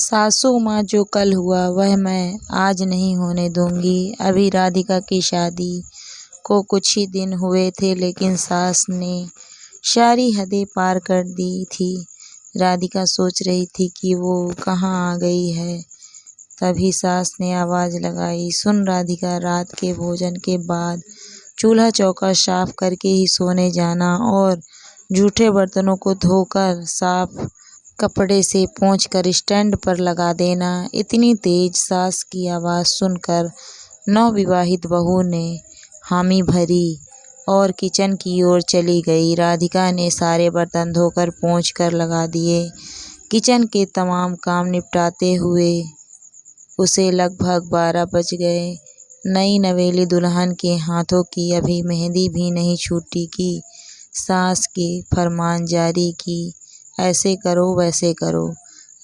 सासू माँ जो कल हुआ वह मैं आज नहीं होने दूंगी। अभी राधिका की शादी को कुछ ही दिन हुए थे लेकिन सास ने सारी हदें पार कर दी थी। राधिका सोच रही थी कि वो कहाँ आ गई है। तभी सास ने आवाज़ लगाई, सुन राधिका, रात के भोजन के बाद चूल्हा चौका साफ करके ही सोने जाना और जूठे बर्तनों को धोकर साफ कपड़े से पोंछकर स्टैंड पर लगा देना। इतनी तेज सास की आवाज़ सुनकर नवविवाहित बहू ने हामी भरी और किचन की ओर चली गई। राधिका ने सारे बर्तन धोकर पोंछकर लगा दिए। किचन के तमाम काम निपटाते हुए उसे लगभग 12 बज गए। नई नवेली दुल्हन के हाथों की अभी मेहंदी भी नहीं छूटी कि सास के फरमान जारी की, ऐसे करो वैसे करो।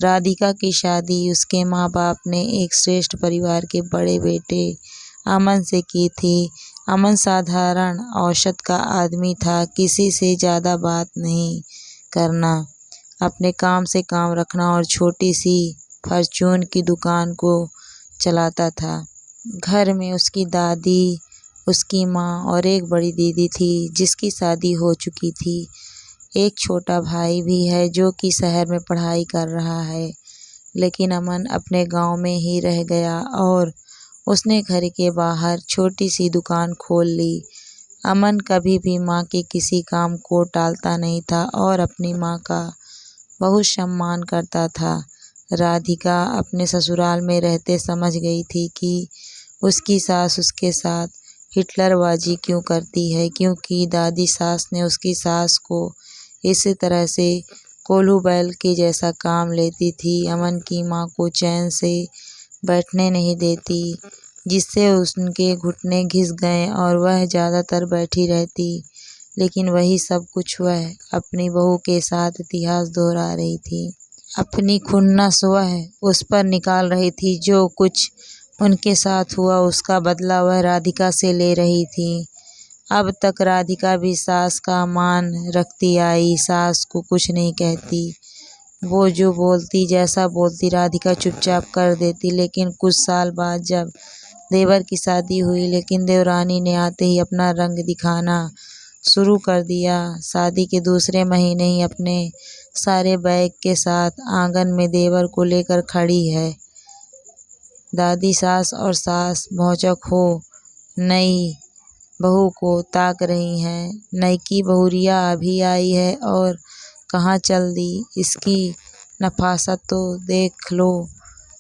राधिका की शादी उसके माँ बाप ने एक श्रेष्ठ परिवार के बड़े बेटे अमन से की थी। अमन साधारण औसत का आदमी था, किसी से ज़्यादा बात नहीं करना, अपने काम से काम रखना और छोटी सी फॉर्च्यून की दुकान को चलाता था। घर में उसकी दादी, उसकी माँ और एक बड़ी दीदी थी जिसकी शादी हो चुकी थी। एक छोटा भाई भी है जो कि शहर में पढ़ाई कर रहा है, लेकिन अमन अपने गांव में ही रह गया और उसने घर के बाहर छोटी सी दुकान खोल ली। अमन कभी भी माँ के किसी काम को टालता नहीं था और अपनी माँ का बहुत सम्मान करता था। राधिका अपने ससुराल में रहते समझ गई थी कि उसकी सास उसके साथ हिटलरबाजी क्यों करती है, क्योंकि दादी सास ने उसकी सास को इसी तरह से कोल्हू बैल के जैसा काम लेती थी। अमन की माँ को चैन से बैठने नहीं देती, जिससे उनके घुटने घिस गए और वह ज़्यादातर बैठी रहती। लेकिन वही सब कुछ वह अपनी बहू के साथ इतिहास दोहरा रही थी। अपनी खुन्नस वह उस पर निकाल रही थी। जो कुछ उनके साथ हुआ उसका बदला वह राधिका से ले रही थी। अब तक राधिका भी सास का मान रखती आई, सास को कुछ नहीं कहती। वो जो बोलती, जैसा बोलती राधिका चुपचाप कर देती। लेकिन कुछ साल बाद जब देवर की शादी हुई, लेकिन देवरानी ने आते ही अपना रंग दिखाना शुरू कर दिया। शादी के दूसरे महीने ही अपने सारे बैग के साथ आंगन में देवर को लेकर खड़ी है। दादी सास और सास भौचक हो नई बहू को ताक रही हैं। नईकी बहुरिया अभी आई है और कहाँ चल दी, इसकी नफासत तो देख लो।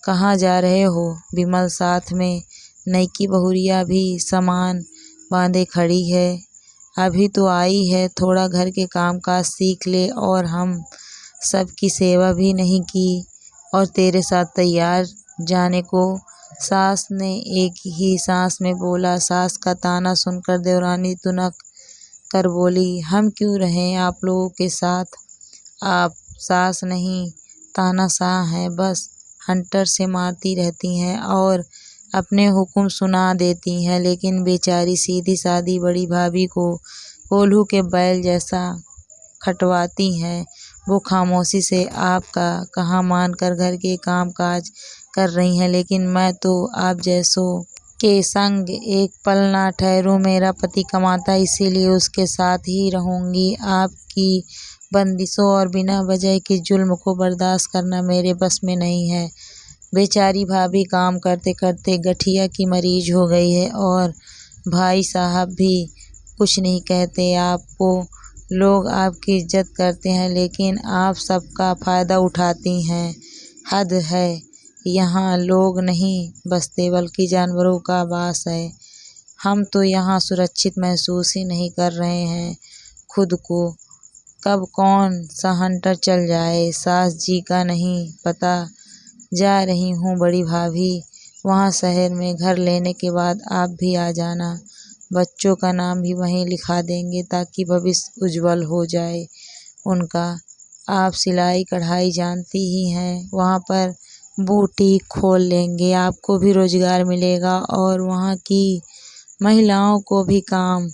कहाँ जा रहे हो विमल? साथ में नईकी बहुरिया भी सामान बांधे खड़ी है। अभी तो आई है, थोड़ा घर के कामकाज सीख ले और हम सब की सेवा भी नहीं की और तेरे साथ तैयार जाने को। सास ने एक ही सांस में बोला। सास का ताना सुनकर देवरानी तुनक कर बोली, हम क्यों रहें आप लोगों के साथ? आप सास नहीं तानाशाह हैं, बस हंटर से मारती रहती हैं और अपने हुक्म सुना देती हैं। लेकिन बेचारी सीधी सादी बड़ी भाभी को कोल्हू के बैल जैसा खटवाती हैं। वो खामोशी से आपका कहाँ मानकर घर के काम काज कर रही हैं, लेकिन मैं तो आप जैसों के संग एक पल ना ठहरूं। मेरा पति कमाता है, इसीलिए उसके साथ ही रहूंगी। आपकी बंदिशों और बिना वजह के जुल्म को बर्दाश्त करना मेरे बस में नहीं है। बेचारी भाभी काम करते करते गठिया की मरीज हो गई है और भाई साहब भी कुछ नहीं कहते। आपको लोग आपकी इज्जत करते हैं, लेकिन आप सबका फ़ायदा उठाती हैं। हद है, यहाँ लोग नहीं बसते बल्कि जानवरों का वास है। हम तो यहाँ सुरक्षित महसूस ही नहीं कर रहे हैं खुद को। कब कौन सा हंटर चल जाए, सास जी का नहीं पता। जा रही हूँ बड़ी भाभी, वहाँ शहर में घर लेने के बाद आप भी आ जाना। बच्चों का नाम भी वहीं लिखा देंगे ताकि भविष्य उज्जवल हो जाए उनका। आप सिलाई कढ़ाई जानती ही हैं, वहाँ पर बुटीक खोल लेंगे, आपको भी रोजगार मिलेगा और वहाँ की महिलाओं को भी काम।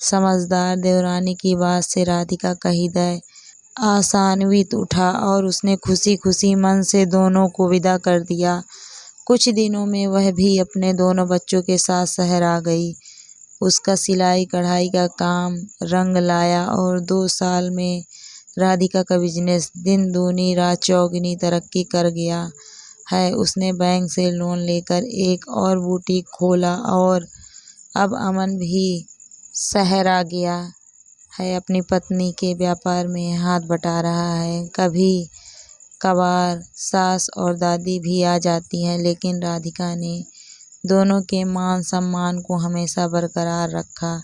समझदार देवरानी की बात से राधिका का हृदय आशान्वित उठा और उसने खुशी खुशी मन से दोनों को विदा कर दिया। कुछ दिनों में वह भी अपने दोनों बच्चों के साथ शहर आ गई। उसका सिलाई कढ़ाई का काम रंग लाया और 2 साल में राधिका का बिजनेस दिन दूनी रात चौगुनी तरक्की कर गया है। उसने बैंक से लोन लेकर एक और बुटीक खोला और अब अमन भी शहर आ गया है। अपनी पत्नी के व्यापार में हाथ बटा रहा है। कभी कभार सास और दादी भी आ जाती हैं, लेकिन राधिका ने दोनों के मान सम्मान को हमेशा बरकरार रखा।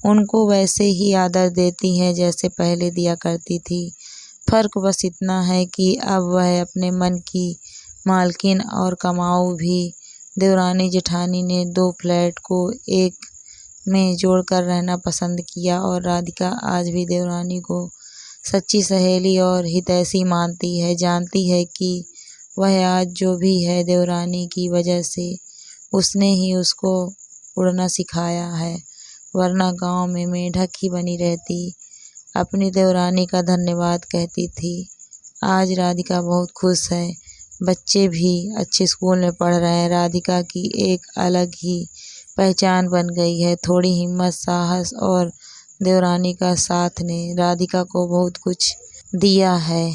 उनको वैसे ही आदर देती है जैसे पहले दिया करती थी। फर्क बस इतना है कि अब वह अपने मन की मालकिन और कमाऊ भी। देवरानी जेठानी ने 2 फ्लैट को एक में जोड़कर रहना पसंद किया और राधिका आज भी देवरानी को सच्ची सहेली और हितैषी मानती है। जानती है कि वह आज जो भी है देवरानी की वजह से। उसने ही उसको उड़ना सिखाया है, वरना गांव में मेढक ही बनी रहती। अपनी देवरानी का धन्यवाद कहती थी। आज राधिका बहुत खुश है। बच्चे भी अच्छे स्कूल में पढ़ रहे हैं। राधिका की एक अलग ही पहचान बन गई है। थोड़ी हिम्मत, साहस और देवरानी का साथ ने राधिका को बहुत कुछ दिया है।